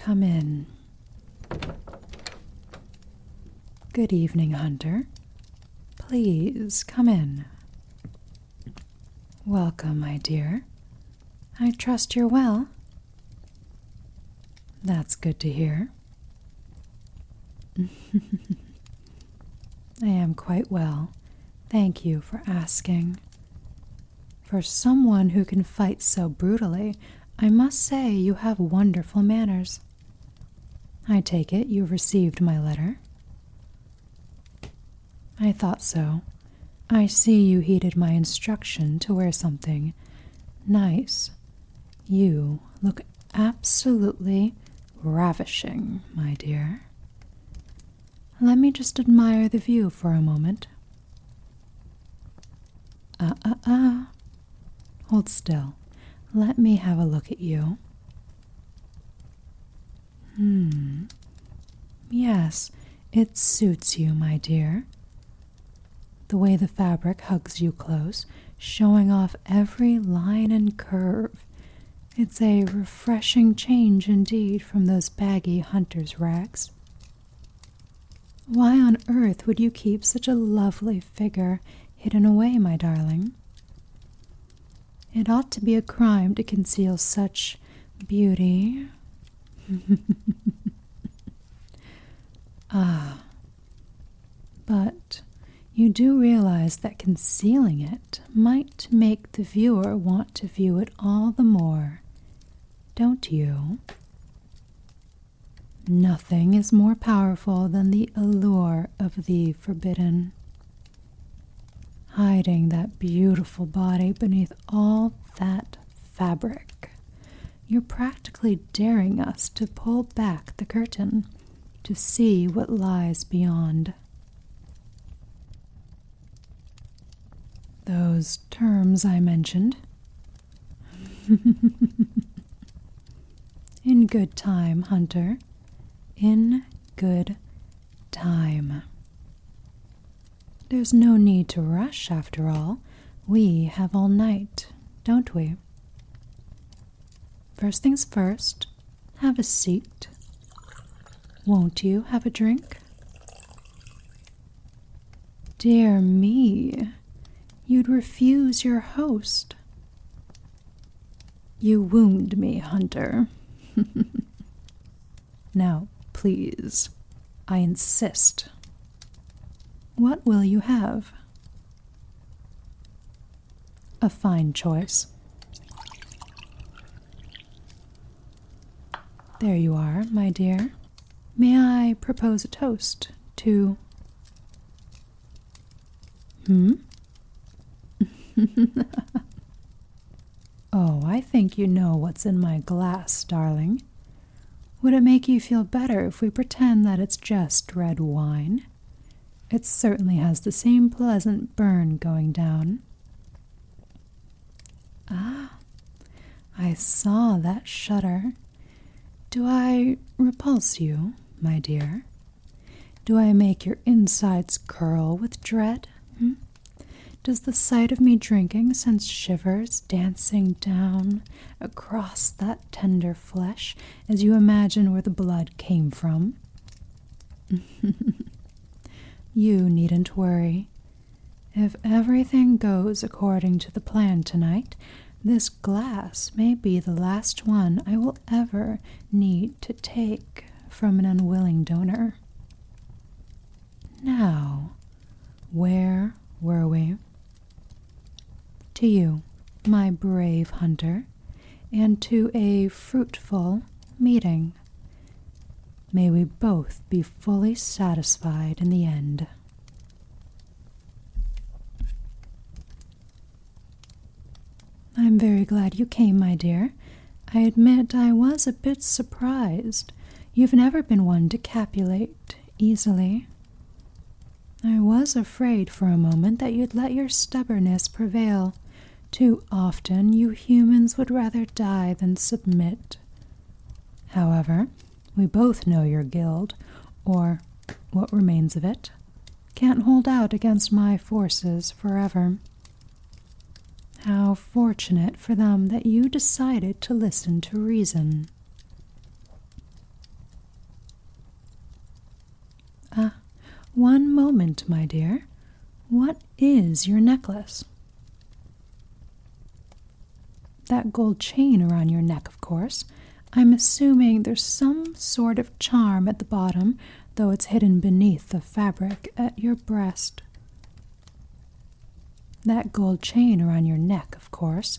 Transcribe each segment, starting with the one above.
come in. Good evening, Hunter. Please come in. Welcome, my dear. I trust you're well. That's good to hear. I am quite well. Thank you for asking. For someone who can fight so brutally, I must say you have wonderful manners. I take it you've received my letter? I thought so. I see you heeded my instruction to wear something nice. You look absolutely ravishing, my dear. Let me just admire the view for a moment. Hold still. Let me have a look at you. Yes, it suits you, my dear. The way the fabric hugs you close, showing off every line and curve. It's a refreshing change indeed from those baggy hunter's rags. Why on earth would you keep such a lovely figure hidden away, my darling? It ought to be a crime to conceal such beauty. But you do realize that concealing it might make the viewer want to view it all the more, don't you? Nothing is more powerful than the allure of the forbidden. Hiding that beautiful body beneath all that fabric, you're practically daring us to pull back the curtain to see what lies beyond. Those terms I mentioned. In good time, Hunter. In good time. There's no need to rush, after all. We have all night, don't we? First things first, have a seat. Won't you have a drink? Dear me, you'd refuse your host. You wound me, Hunter. Now, please, I insist. What will you have? A fine choice. There you are, my dear. May I propose a toast to... Oh, I think you know what's in my glass, darling. Would it make you feel better if we pretend that it's just red wine? It certainly has the same pleasant burn going down. I saw that shudder. Do I repulse you, my dear? Do I make your insides curl with dread? Does the sight of me drinking send shivers dancing down across that tender flesh as you imagine where the blood came from? You needn't worry. If everything goes according to the plan tonight, this glass may be the last one I will ever need to take from an unwilling donor. Now, where were we? To you, my brave hunter, and to a fruitful meeting. May we both be fully satisfied in the end. I'm very glad you came, my dear. I admit I was a bit surprised. You've never been one to capitulate easily. I was afraid for a moment that you'd let your stubbornness prevail. Too often you humans would rather die than submit. However, we both know your guild, or what remains of it, can't hold out against my forces forever. How fortunate for them that you decided to listen to reason. One moment, my dear. What is your necklace? That gold chain around your neck, of course. I'm assuming there's some sort of charm at the bottom, though it's hidden beneath the fabric at your breast. That gold chain around your neck, of course.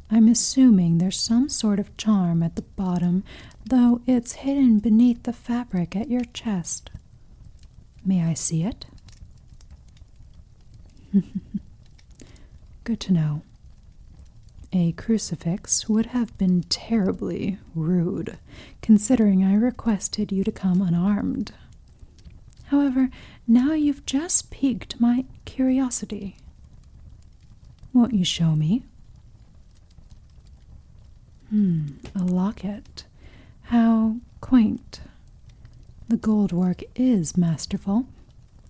I'm assuming there's some sort of charm at the bottom, though it's hidden beneath the fabric at your chest. May I see it? Good to know. A crucifix would have been terribly rude, considering I requested you to come unarmed. However, now you've just piqued my curiosity. Won't you show me? A locket. How quaint. The gold work is masterful.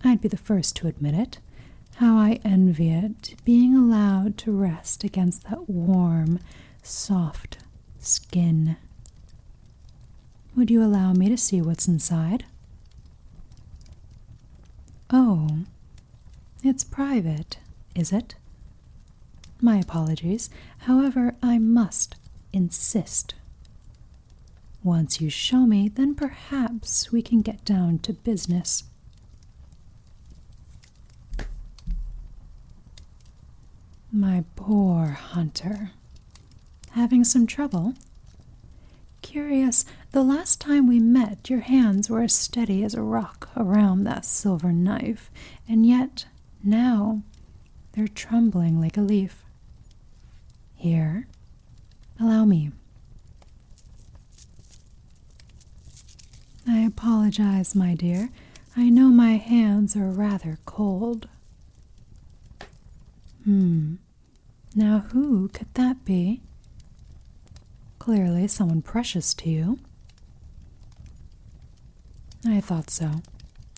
I'd be the first to admit it. How I envy it, being allowed to rest against that warm, soft skin. Would you allow me to see what's inside? Oh, it's private, is it? My apologies. However, I must insist. Once you show me, then perhaps we can get down to business. My poor hunter. Having some trouble? Curious, the last time we met, your hands were as steady as a rock around that silver knife, and yet now they're trembling like a leaf. Here, allow me. I apologize, my dear. I know my hands are rather cold. Now who could that be? Clearly someone precious to you. I thought so.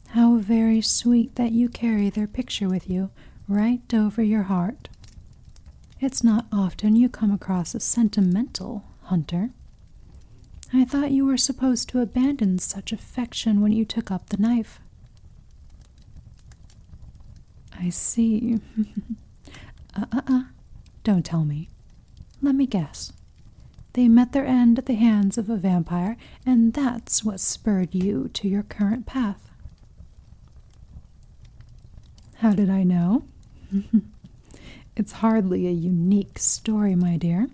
How very sweet that you carry their picture with you right over your heart. It's not often you come across a sentimental hunter. I thought you were supposed to abandon such affection when you took up the knife. I see. Don't tell me. Let me guess. They met their end at the hands of a vampire, and that's what spurred you to your current path. How did I know? It's hardly a unique story, my dear.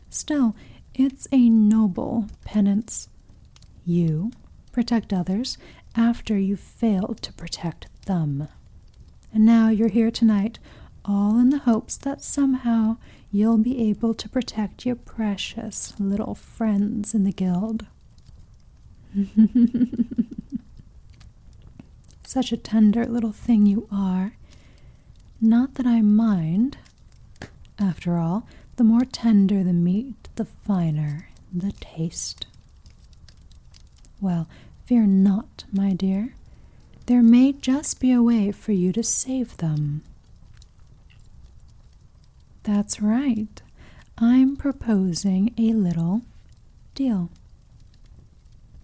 Still, it's a noble penance. You protect others after you failed to protect them. And now you're here tonight, all in the hopes that somehow you'll be able to protect your precious little friends in the guild. Such a tender little thing you are. Not that I mind. After all, the more tender the meat, the finer the taste. Well, fear not, my dear. There may just be a way for you to save them. That's right. I'm proposing a little deal.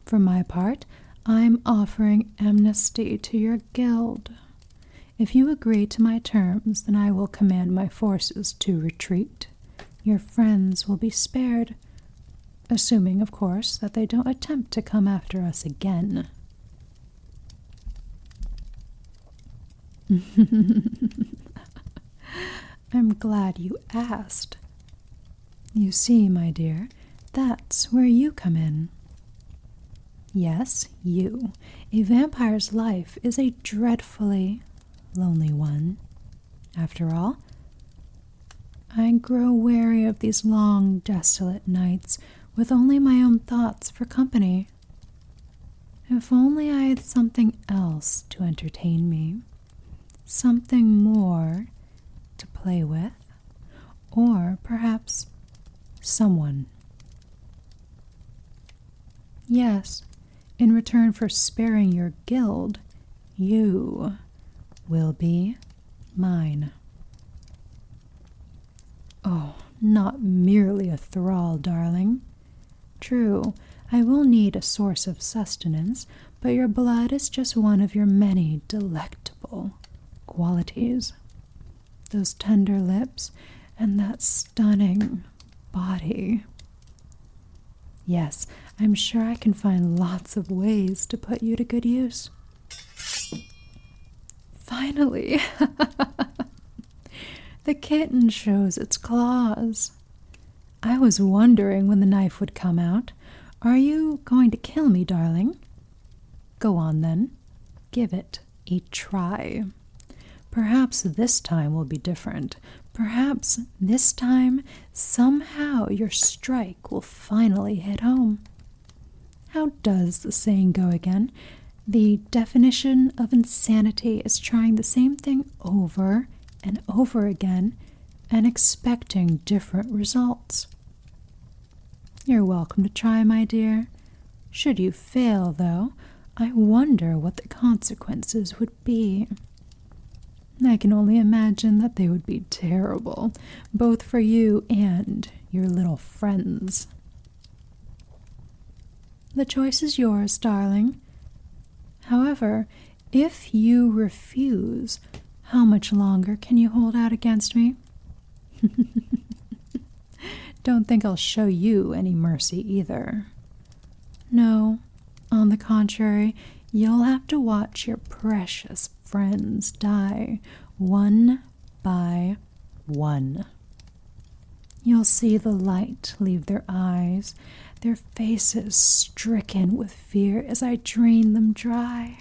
For my part, I'm offering amnesty to your guild. If you agree to my terms, then I will command my forces to retreat. Your friends will be spared, assuming, of course, that they don't attempt to come after us again. I'm glad you asked. You see, my dear, that's where you come in. Yes, you. A vampire's life is a dreadfully lonely one. After all, I grow weary of these long, desolate nights with only my own thoughts for company. If only I had something else to entertain me, something more to play with, or perhaps someone. Yes, in return for sparing your guild, you will be mine. Oh, not merely a thrall, darling. True, I will need a source of sustenance, but your blood is just one of your many delectable qualities. Those tender lips and that stunning body. Yes, I'm sure I can find lots of ways to put you to good use. Finally, the kitten shows its claws. I was wondering when the knife would come out. Are you going to kill me, darling? Go on then. Give it a try. Perhaps this time will be different. Perhaps this time, somehow your strike will finally hit home. How does the saying go again? The definition of insanity is trying the same thing over and over again and expecting different results. You're welcome to try, my dear. Should you fail, though, I wonder what the consequences would be. I can only imagine that they would be terrible, both for you and your little friends. The choice is yours, darling. However, if you refuse, how much longer can you hold out against me? Don't think I'll show you any mercy either. No, on the contrary, you'll have to watch your precious friends die one by one. You'll see the light leave their eyes, their faces stricken with fear as I drain them dry.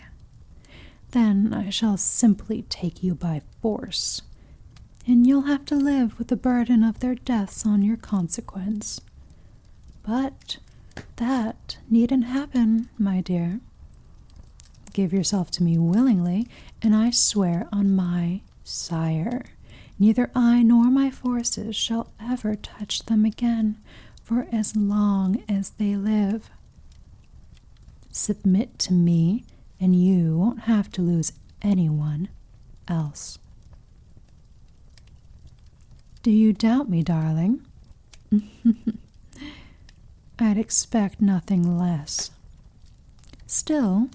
Then I shall simply take you by force, and you'll have to live with the burden of their deaths on your consequence. But that needn't happen, my dear. Give yourself to me willingly, and I swear on my sire, neither I nor my forces shall ever touch them again for as long as they live. Submit to me, and you won't have to lose anyone else. Do you doubt me, darling? I'd expect nothing less. Still,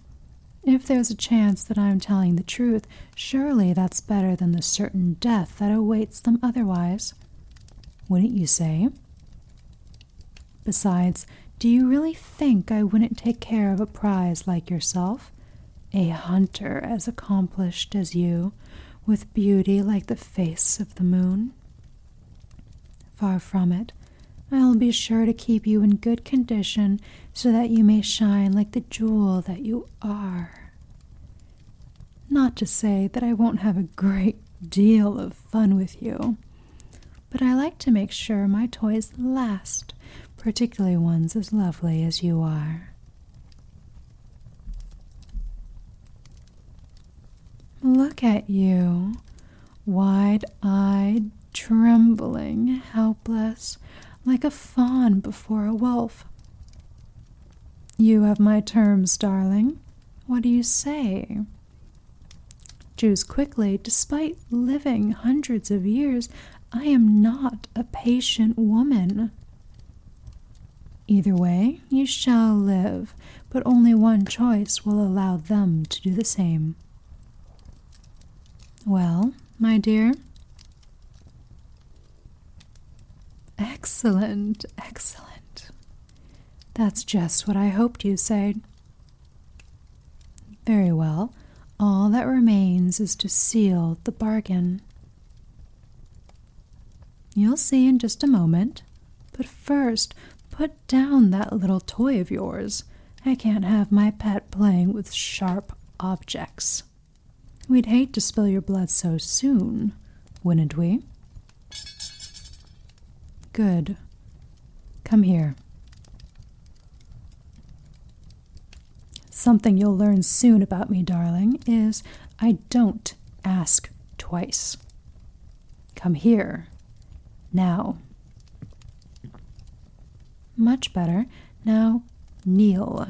if there's a chance that I'm telling the truth, surely that's better than the certain death that awaits them otherwise. Wouldn't you say? Besides, do you really think I wouldn't take care of a prize like yourself? A hunter as accomplished as you, with beauty like the face of the moon? Far from it. I'll be sure to keep you in good condition so that you may shine like the jewel that you are. Not to say that I won't have a great deal of fun with you, but I like to make sure my toys last, particularly ones as lovely as you are. Look at you, wide-eyed, trembling, helpless, like a fawn before a wolf. You have my terms, darling. What do you say? Choose quickly. Despite living hundreds of years, I am not a patient woman. Either way, you shall live, but only one choice will allow them to do the same. Well, my dear? Excellent, excellent. That's just what I hoped you'd say. Very well. All that remains is to seal the bargain. You'll see in just a moment. But first, put down that little toy of yours. I can't have my pet playing with sharp objects. We'd hate to spill your blood so soon, wouldn't we? Good. Come here. Something you'll learn soon about me, darling, is I don't ask twice. Come here. Now. Much better. Now, kneel.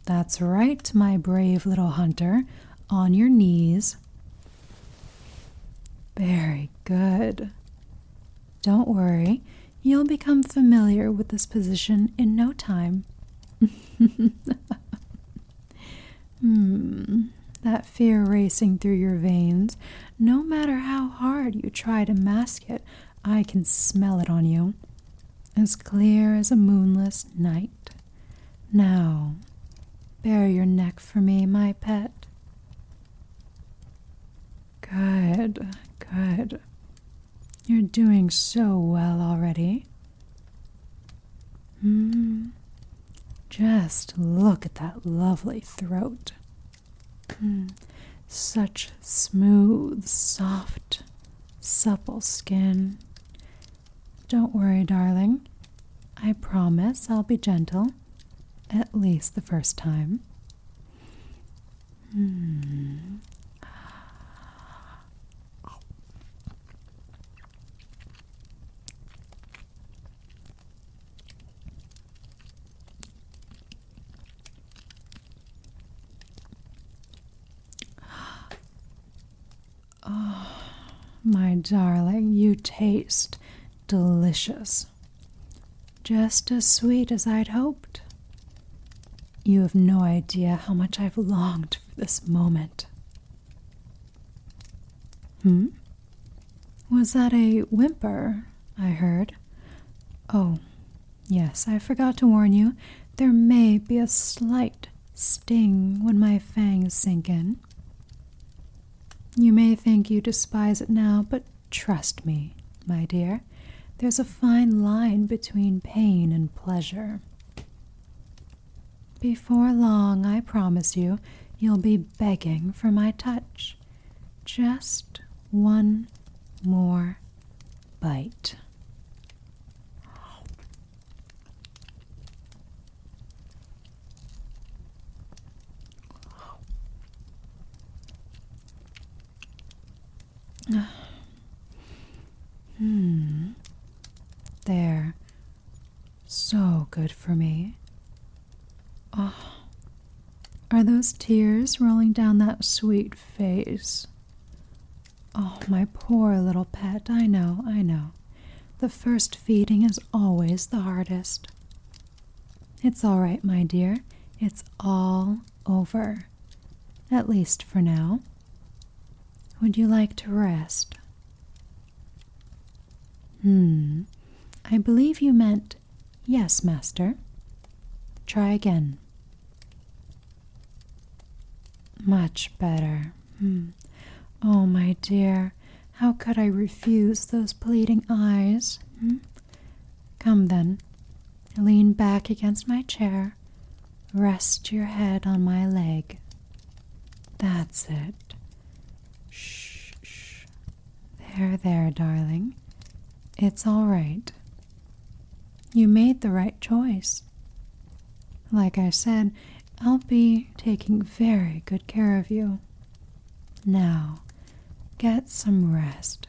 That's right, my brave little hunter. On your knees. Very good. Don't worry. You'll become familiar with this position in no time. That fear racing through your veins, no matter how hard you try to mask it, I can smell it on you, as clear as a moonless night. Now, bare your neck for me, my pet. Good, good. You're doing so well already. Just look at that lovely throat. Such smooth, soft, supple skin. Don't worry, darling. I promise I'll be gentle, at least the first time. Oh, my darling, you taste delicious. Just as sweet as I'd hoped. You have no idea how much I've longed for this moment. Was that a whimper I heard? Oh, yes, I forgot to warn you. There may be a slight sting when my fangs sink in. You may think you despise it now, but trust me, my dear, there's a fine line between pain and pleasure. Before long, I promise you, you'll be begging for my touch. Just one more bite. There. So good for me. Oh, are those tears rolling down that sweet face? Oh, my poor little pet, I know. The first feeding is always the hardest. It's all right, my dear. It's all over. At least for now. Would you like to rest? I believe you meant, yes, master. Try again. Much better. Oh, my dear, how could I refuse those pleading eyes? Come then, lean back against my chair. Rest your head on my leg. That's it. Shh, shh. There, darling. It's all right. You made the right choice. Like I said, I'll be taking very good care of you. Now, get some rest.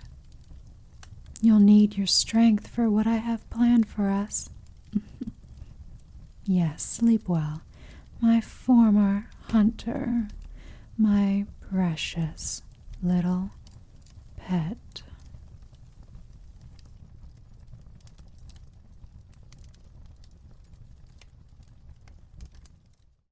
You'll need your strength for what I have planned for us. Yes, sleep well, my former hunter, my precious little pet.